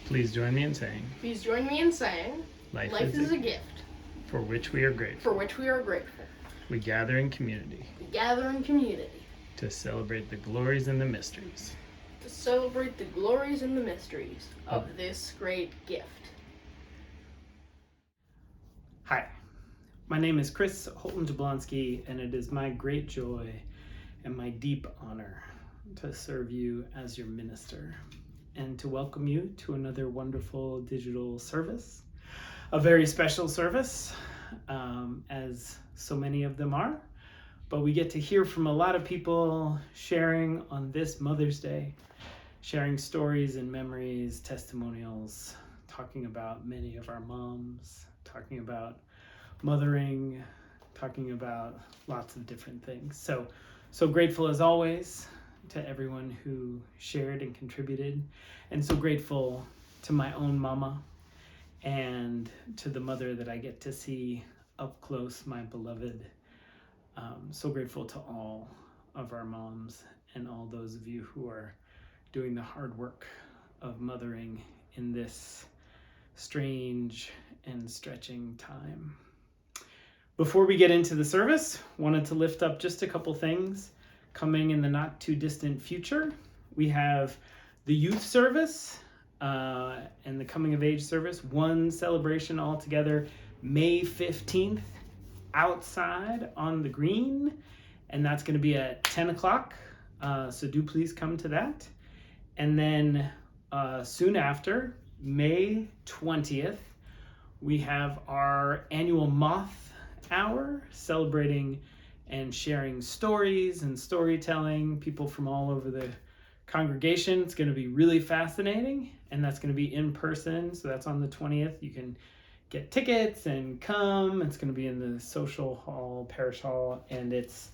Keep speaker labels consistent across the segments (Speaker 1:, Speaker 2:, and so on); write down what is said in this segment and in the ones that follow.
Speaker 1: Please join me in saying,
Speaker 2: Life is a gift.
Speaker 1: For which we are grateful.
Speaker 2: We
Speaker 1: gather in community. To celebrate the glories and the mysteries.
Speaker 2: Of this great gift.
Speaker 1: Hi, my name is Holton Jablonski, and it is my great joy and my deep honor to serve you as your minister and to welcome you to another wonderful digital service, a very special service, as so many of them are, but we get to hear from a lot of people sharing on this Mother's Day, sharing stories and memories, testimonials, talking about many of our moms, talking about mothering, talking about lots of different things. So grateful as always to everyone who shared and contributed, and so grateful to my own mama and to the mother that I get to see up close, my beloved. So grateful to all of our moms and all those of you who are doing the hard work of mothering in this strange and stretching time. Before we get into the service, wanted to lift up just a couple things coming in the not too distant future. We have the youth service and the coming of age service, one celebration all together, May 15th, outside on the green, and that's going to be at 10 o'clock. So do please come to that. And then soon after, May 20th, we have our annual Moth Hour, celebrating and sharing stories and storytelling, people from all over the congregation. It's going to be really fascinating, and that's going to be in person. So that's on the 20th. You can get tickets and come. It's going to be in the social hall, parish hall, and it's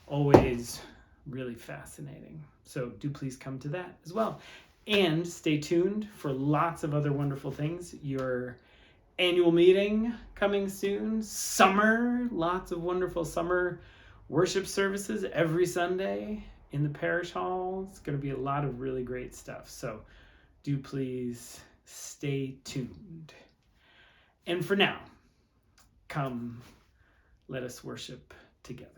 Speaker 1: always really fascinating. So do please come to that as well. And stay tuned for lots of other wonderful things. Your annual meeting coming soon. Summer, lots of wonderful summer worship services every Sunday in the parish hall. It's going to be a lot of really great stuff. So do please stay tuned. And for now, come, let us worship together.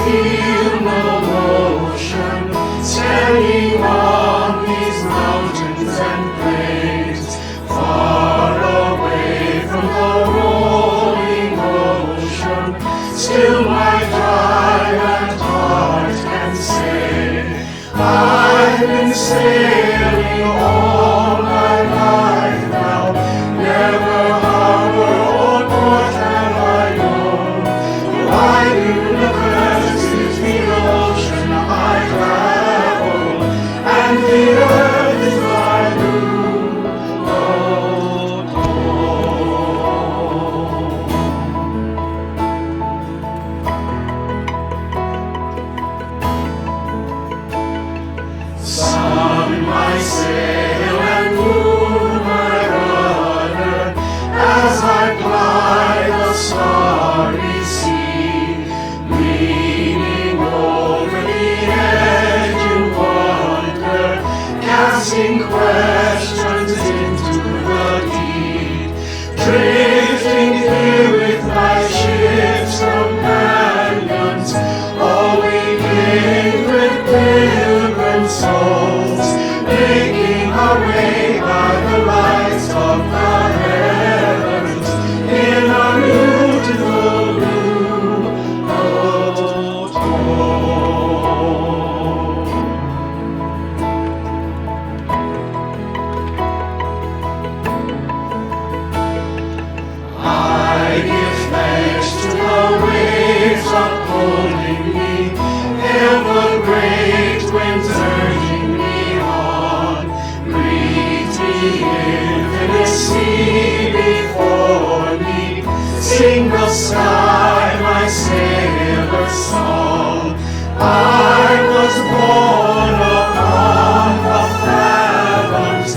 Speaker 3: Feel no motion, standing on these mountains and plains, far away from the rolling ocean. Still my giant heart can say, I've been sailing all my life now, never harbor or port have I known. The wide universe is the ocean I travel, and the earth is my new home. Sun my sail and moon my rudder, as I ply the starry sea, leaning over the edge in wonder, casting questions into the deep, drifting here with my ship's companions, all we kindred pilgrim souls, making our way by the lights of the heavens in our beautiful blue boat home. I give thanks to the waves upholding me, ever great winds urging me on. Greet the infinite sea before me, sing the sky my sailor's song. I was born upon the fathoms,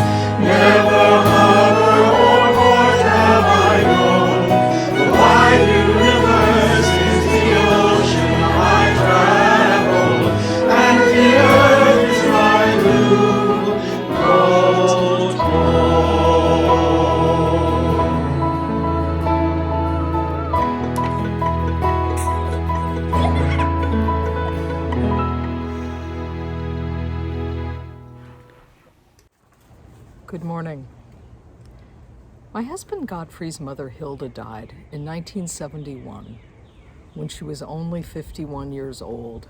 Speaker 4: My husband Godfrey's mother Hilda died in 1971 when she was only 51 years old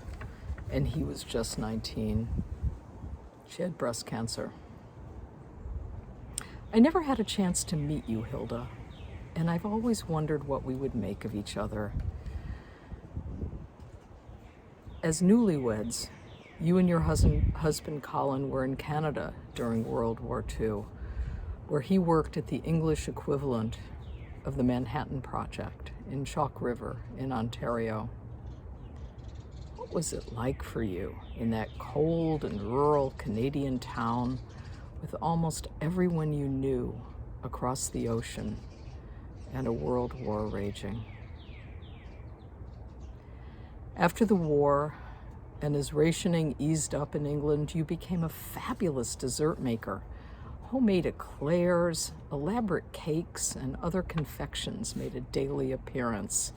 Speaker 4: and he was just 19. She had breast cancer. I never had a chance to meet you, Hilda, and I've always wondered what we would make of each other. As newlyweds, you and your husband Colin were in Canada during World War II, where he worked at the English equivalent of the Manhattan Project in Chalk River in Ontario. What was it like for you in that cold and rural Canadian town with almost everyone you knew across the ocean and a world war raging? After the war, and as rationing eased up in England, you became a fabulous dessert maker. Homemade eclairs, elaborate cakes, and other confections made a daily appearance.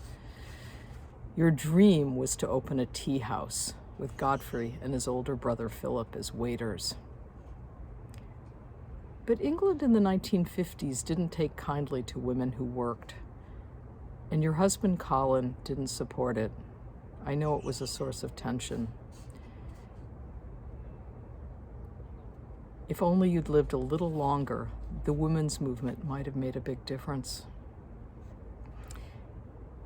Speaker 4: Your dream was to open a tea house with Godfrey and his older brother Philip as waiters. But England in the 1950s didn't take kindly to women who worked, and your husband Colin didn't support it. I know it was a source of tension. If only you'd lived a little longer, the women's movement might have made a big difference.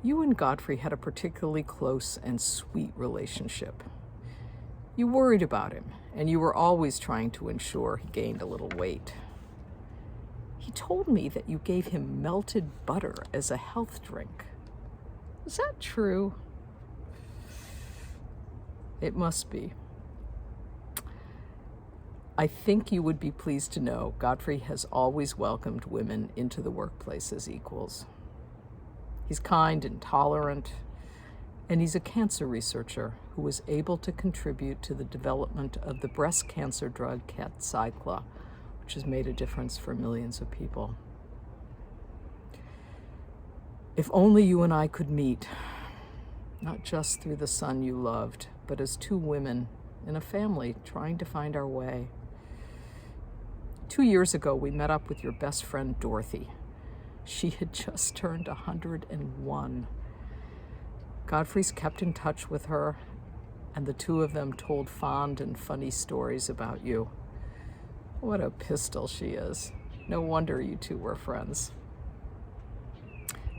Speaker 4: You and Godfrey had a particularly close and sweet relationship. You worried about him, and you were always trying to ensure he gained a little weight. He told me that you gave him melted butter as a health drink. Is that true? It must be. I think you would be pleased to know Godfrey has always welcomed women into the workplace as equals. He's kind and tolerant, and he's a cancer researcher who was able to contribute to the development of the breast cancer drug Kadcyla, which has made a difference for millions of people. If only you and I could meet, not just through the son you loved, but as two women in a family trying to find our way. 2 years ago, we met up with your best friend, Dorothy. She had just turned 101. Godfrey's kept in touch with her, and the two of them told fond and funny stories about you. What a pistol she is. No wonder you two were friends.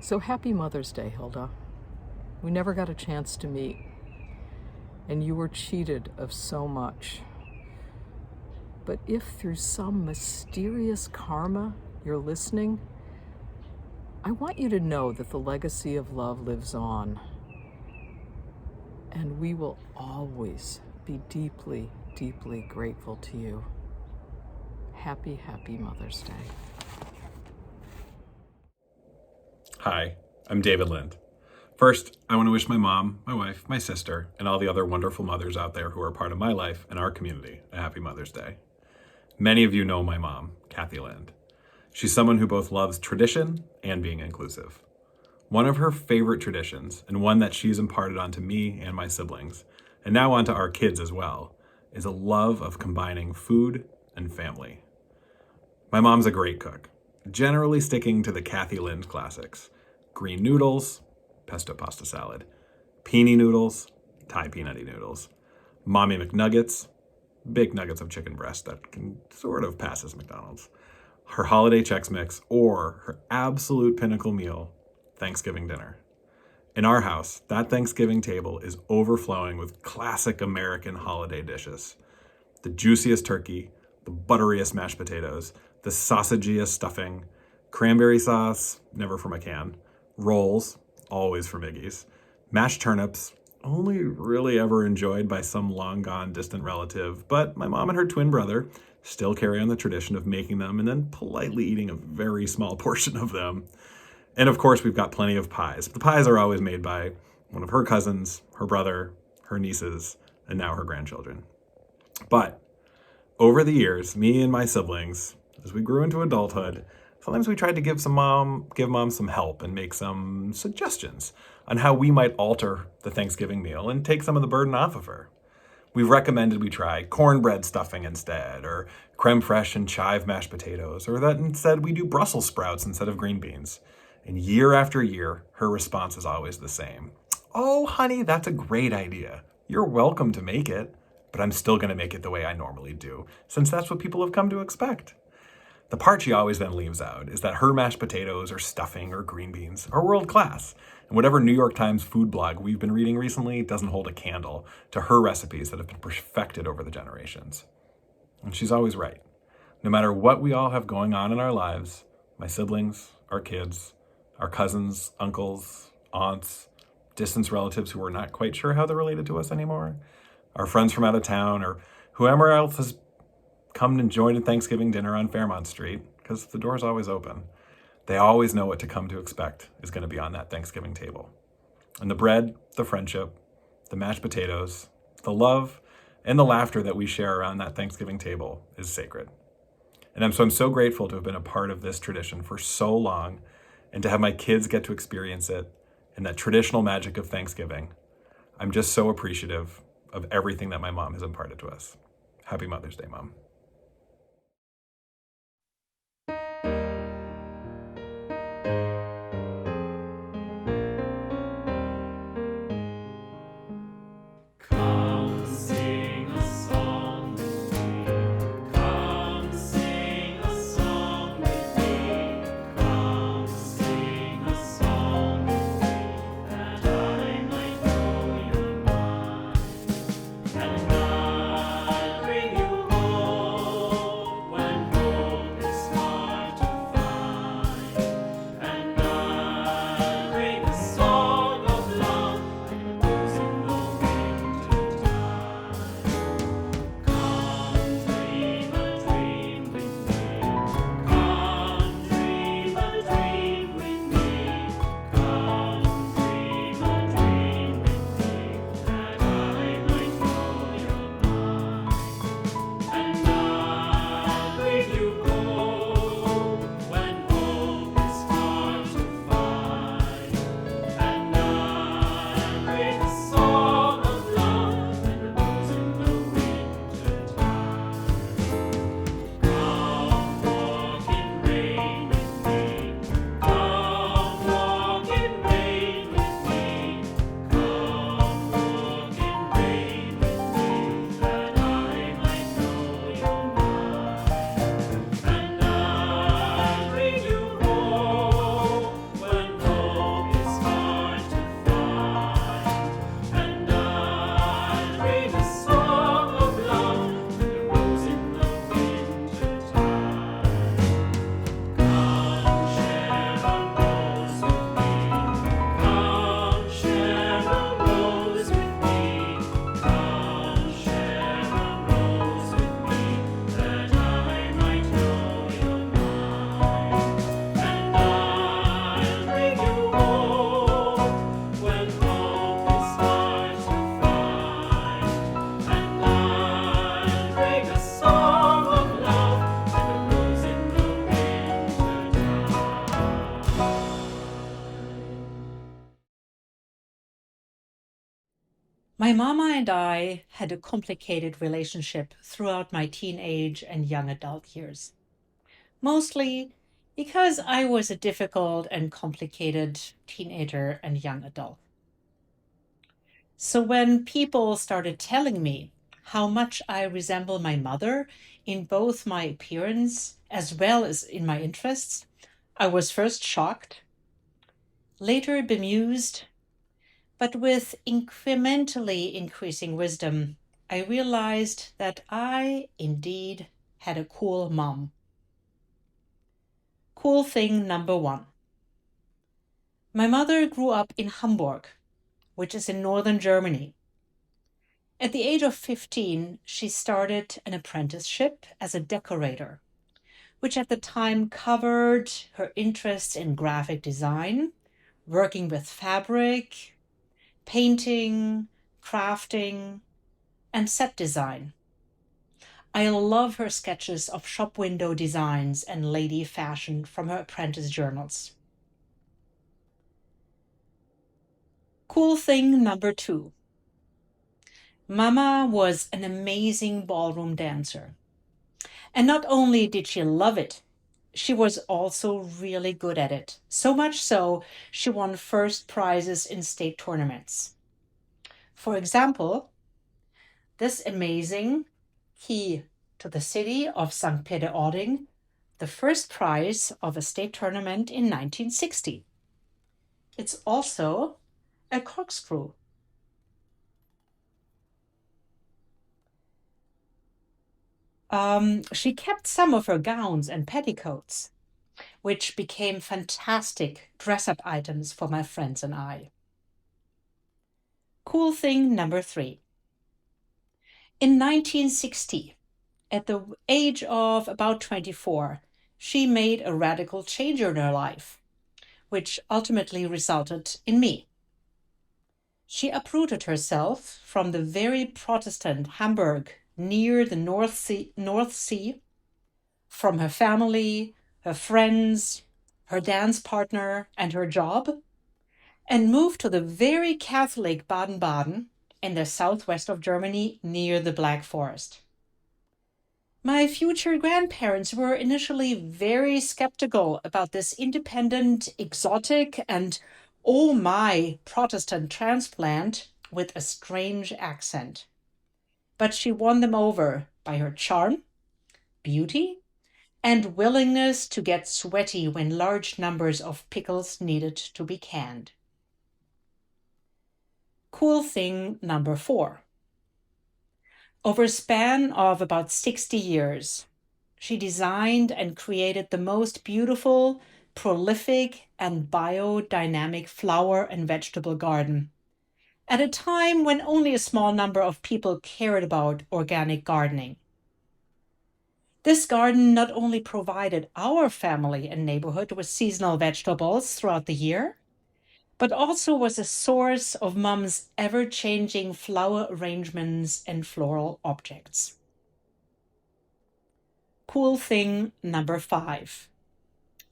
Speaker 4: So happy Mother's Day, Hilda. We never got a chance to meet, and you were cheated of so much. But if through some mysterious karma you're listening, I want you to know that the legacy of love lives on. And we will always be deeply, deeply grateful to you. Happy, happy Mother's Day.
Speaker 5: Hi, I'm David Lind. First, I want to wish my mom, my wife, my sister, and all the other wonderful mothers out there who are part of my life and our community a happy Mother's Day. Many of you know my mom, Kathy Lind. She's someone who both loves tradition and being inclusive. One of her favorite traditions, and one that she's imparted onto me and my siblings, and now onto our kids as well, is a love of combining food and family. My mom's a great cook, generally sticking to the Kathy Lind classics: green noodles, pesto pasta salad, peony noodles, Thai peanutty noodles, mommy McNuggets, big nuggets of chicken breast that can sort of pass as McDonald's, her holiday Chex Mix, or her absolute pinnacle meal, Thanksgiving dinner. In our house, that Thanksgiving table is overflowing with classic American holiday dishes. The juiciest turkey, the butteriest mashed potatoes, the sausagiest stuffing, cranberry sauce, never from a can, rolls, always from Iggy's, mashed turnips, only really ever enjoyed by some long-gone distant relative, but my mom and her twin brother still carry on the tradition of making them and then politely eating a very small portion of them. And of course, we've got plenty of pies. The pies are always made by one of her cousins, her brother, her nieces, and now her grandchildren. But over the years, me and my siblings, as we grew into adulthood, sometimes we tried to give mom some help and make some suggestions on how we might alter the Thanksgiving meal and take some of the burden off of her. We've recommended we try cornbread stuffing instead, or creme fraiche and chive mashed potatoes, or that instead we do Brussels sprouts instead of green beans. And year after year, her response is always the same. Oh, honey, that's a great idea. You're welcome to make it, but I'm still gonna make it the way I normally do, since that's what people have come to expect. The part she always then leaves out is that her mashed potatoes or stuffing or green beans are world class, and whatever New York Times food blog we've been reading recently doesn't hold a candle to her recipes that have been perfected over the generations. And she's always right. No matter what we all have going on in our lives, my siblings, our kids, our cousins, uncles, aunts, distant relatives who are not quite sure how they're related to us anymore, our friends from out of town, or whoever else has come and joined a Thanksgiving dinner on Fairmont Street, because the door's always open. They always know what to come to expect is going to be on that Thanksgiving table. And the bread, the friendship, the mashed potatoes, the love, and the laughter that we share around that Thanksgiving table is sacred. And I'm so grateful to have been a part of this tradition for so long, and to have my kids get to experience it and that traditional magic of Thanksgiving. I'm just so appreciative of everything that my mom has imparted to us. Happy Mother's Day, Mom.
Speaker 6: My mama and I had a complicated relationship throughout my teenage and young adult years. Mostly because I was a difficult and complicated teenager and young adult. So when people started telling me how much I resemble my mother in both my appearance as well as in my interests, I was first shocked, later bemused, but with incrementally increasing wisdom, I realized that I indeed had a cool mom. Cool thing number one. My mother grew up in Hamburg, which is in northern Germany. At the age of 15, she started an apprenticeship as a decorator, which at the time covered her interests in graphic design, working with fabric, painting, crafting, and set design. I love her sketches of shop window designs and lady fashion from her apprentice journals. Cool thing number two. Mama was an amazing ballroom dancer. And not only did she love it, she was also really good at it. So much so, she won first prizes in state tournaments. For example, this amazing key to the city of St. Peter-Ording, the first prize of a state tournament in 1960. It's also a corkscrew. She kept some of her gowns and petticoats, which became fantastic dress-up items for my friends and I. Cool thing number 3. In 1960, at the age of about 24, she made a radical change in her life, which ultimately resulted in me. She uprooted herself from the very Protestant Hamburg near the North Sea, from her family, her friends, her dance partner, and her job, and moved to the very Catholic Baden-Baden in the southwest of Germany near the Black Forest. My future grandparents were initially very skeptical about this independent, exotic, and oh my Protestant transplant with a strange accent. But she won them over by her charm, beauty, and willingness to get sweaty when large numbers of pickles needed to be canned. Cool thing number 4. Over a span of about 60 years, she designed and created the most beautiful, prolific, and biodynamic flower and vegetable garden at a time when only a small number of people cared about organic gardening. This garden not only provided our family and neighborhood with seasonal vegetables throughout the year, but also was a source of Mom's ever-changing flower arrangements and floral objects. Cool thing number 5.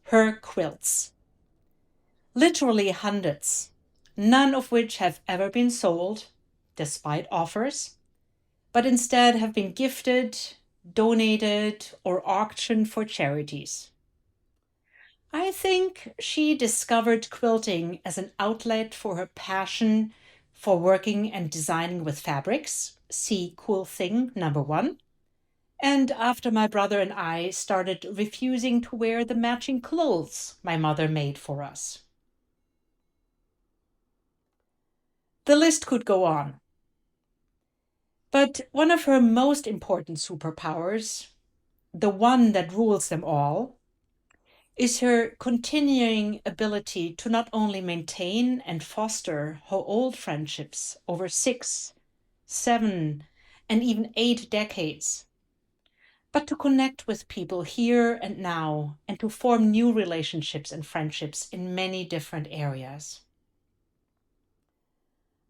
Speaker 6: Her quilts. Literally hundreds, none of which have ever been sold, despite offers, but instead have been gifted, donated, or auctioned for charities. I think she discovered quilting as an outlet for her passion for working and designing with fabrics, see cool thing number 1, and after my brother and I started refusing to wear the matching clothes my mother made for us. The list could go on. But one of her most important superpowers, the one that rules them all, is her continuing ability to not only maintain and foster her old friendships over 6, 7, and even 8 decades, but to connect with people here and now and to form new relationships and friendships in many different areas.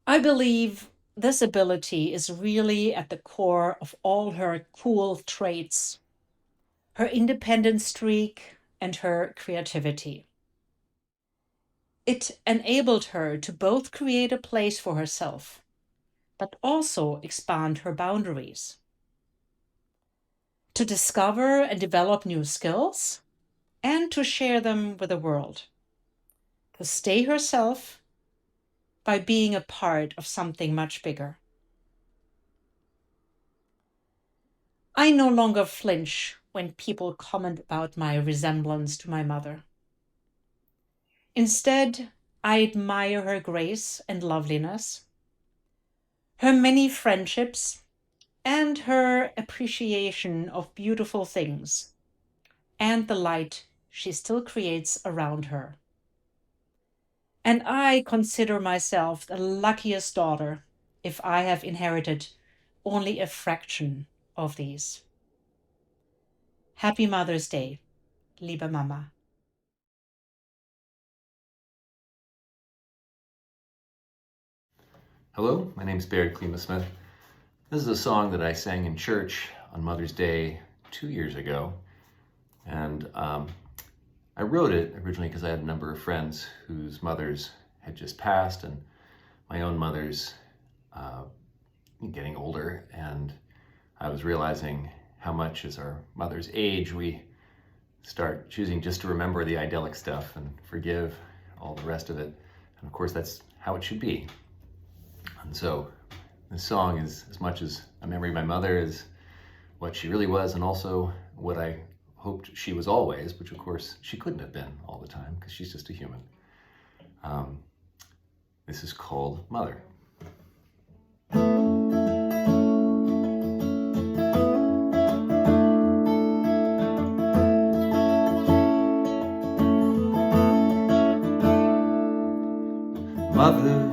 Speaker 6: I believe this ability is really at the core of all her cool traits, her independent streak, and her creativity. It enabled her to both create a place for herself, but also expand her boundaries, to discover and develop new skills, and to share them with the world, to stay herself by being a part of something much bigger. I no longer flinch when people comment about my resemblance to my mother. Instead, I admire her grace and loveliness, her many friendships, and her appreciation of beautiful things, and the light she still creates around her. And I consider myself the luckiest daughter if I have inherited only a fraction of these. Happy Mother's Day, liebe Mama.
Speaker 7: Hello, my name is Bayard Klimasmith. This is a song that I sang in church on Mother's Day 2 years ago. And I wrote it originally because I had a number of friends whose mothers had just passed, and my own mother's getting older, and I was realizing how much as our mothers age, we start choosing just to remember the idyllic stuff and forgive all the rest of it. And of course, that's how it should be. And so this song is as much as a memory of my mother as what she really was, and also what I hoped she was always, which of course she couldn't have been all the time because she's just a human. This is called Mother. Mother,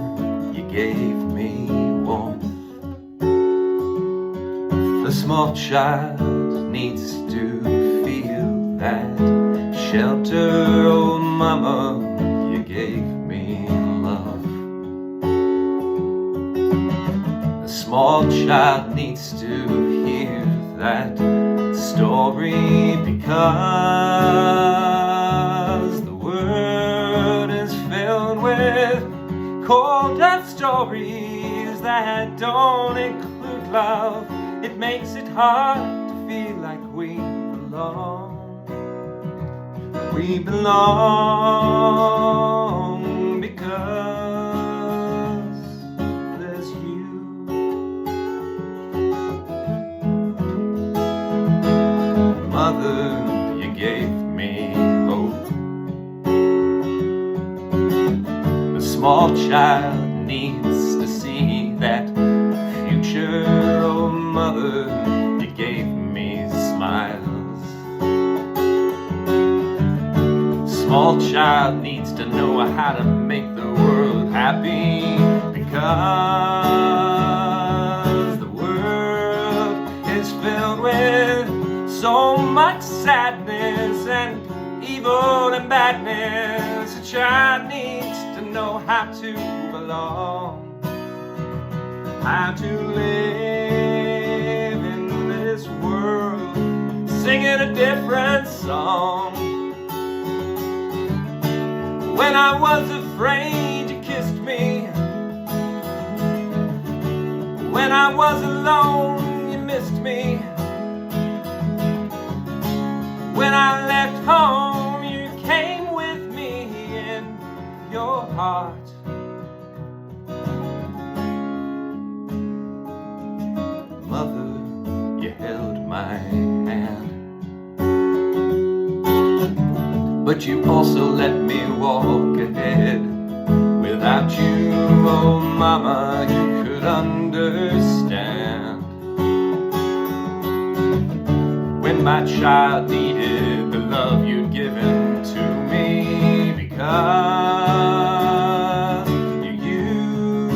Speaker 7: you gave me warmth. The small child needs to feel that shelter. Oh, Mama, you gave me love. The small child needs to hear that story, because the world is filled with cold death stories that don't include love. It makes it hard to feel like we belong. We belong because there's you. Mother, you gave me hope. A small child needs to see that future. Oh, Mother, you gave me smiles. Small child needs to know how to make the world happy, because the world is filled with so much sadness and evil and badness. A child needs to know how to belong, how to live in this world, singing a different song. When I was afraid, you kissed me. When I was alone, you missed me. When I left home, you came with me in your heart. Mother, you held my hand, but you also let me walk ahead. Without you, oh Mama, you could understand. When my child needed the love you'd given to me, because you,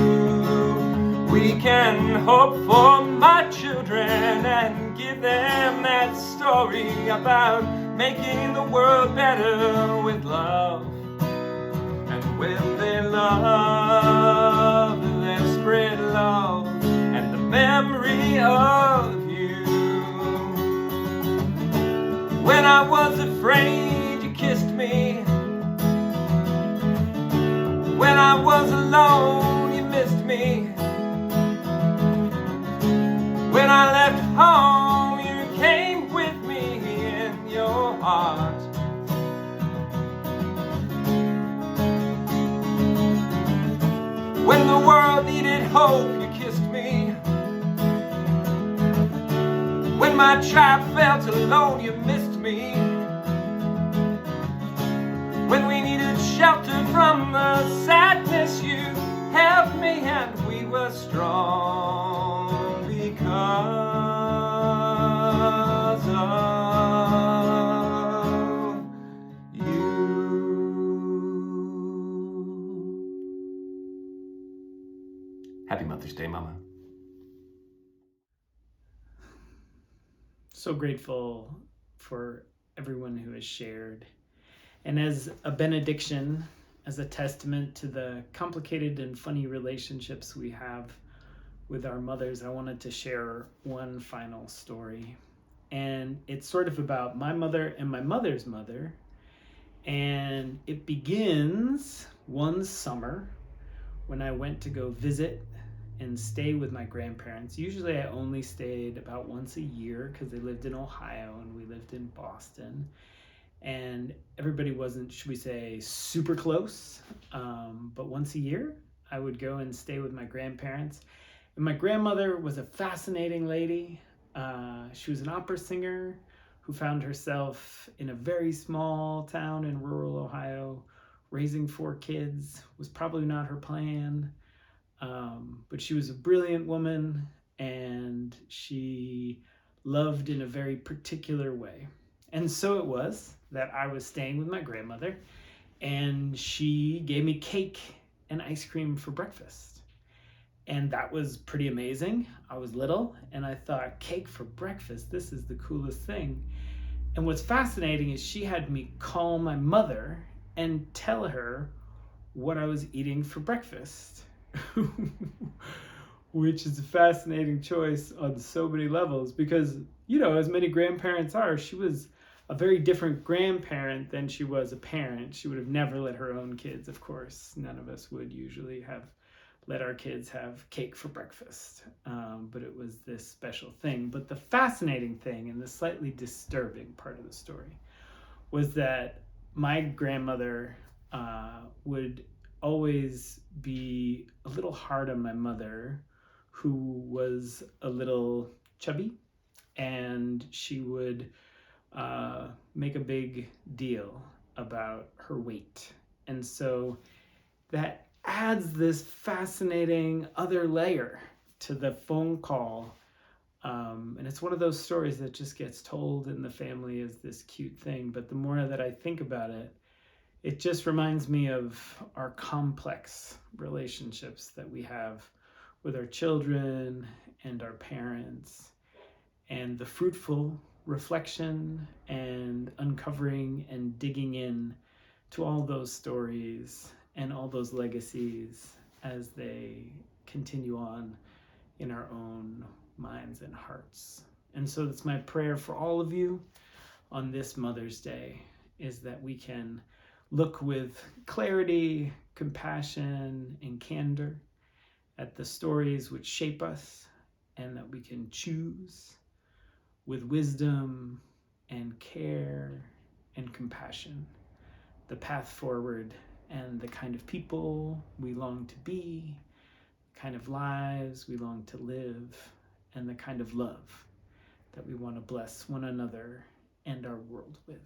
Speaker 7: we can hope for my children and give them that story about making the world better with love. And when they love, they spread love and the memory of you. When I was afraid, you kissed me. When I was alone, you missed me. When I left home, you came with me in your heart. When the world needed hope, you kissed me. When my child felt alone, you missed me. When we needed shelter from the sadness, you helped me, and we were strong because of you. Happy Mother's Day, Mama.
Speaker 1: So grateful for everyone who has shared. And as a benediction, as a testament to the complicated and funny relationships we have with our mothers, I wanted to share one final story. And it's sort of about my mother and my mother's mother. And it begins one summer when I went to go visit and stay with my grandparents. Usually I only stayed about once a year because they lived in Ohio and we lived in Boston. And everybody wasn't, should we say, super close. But once a year, I would go and stay with my grandparents. And my grandmother was a fascinating lady. She was an opera singer who found herself in a very small town in rural Ohio. Raising 4 kids was probably not her plan. But she was a brilliant woman, and she loved in a very particular way. And so it was that I was staying with my grandmother, and she gave me cake and ice cream for breakfast. And that was pretty amazing. I was little, and I thought, cake for breakfast, this is the coolest thing. And what's fascinating is she had me call my mother and tell her what I was eating for breakfast. Which is a fascinating choice on so many levels because, you know, as many grandparents are, she was a very different grandparent than she was a parent. She would have never let her own kids, of course. None of us would usually have let our kids have cake for breakfast. But it was this special thing. But the fascinating thing and the slightly disturbing part of the story was that my grandmother would always be a little hard on my mother, who was a little chubby, and she would make a big deal about her weight. And so that adds this fascinating other layer to the phone call. And it's one of those stories that just gets told in the family as this cute thing. But the more that I think about it, it just reminds me of our complex relationships that we have with our children and our parents, and the fruitful reflection and uncovering and digging in to all those stories and all those legacies as they continue on in our own minds and hearts. And so it's my prayer for all of you on this Mother's Day is that we can look with clarity, compassion, and candor at the stories which shape us, and that we can choose with wisdom and care and compassion the path forward and the kind of people we long to be, the kind of lives we long to live, and the kind of love that we want to bless one another and our world with.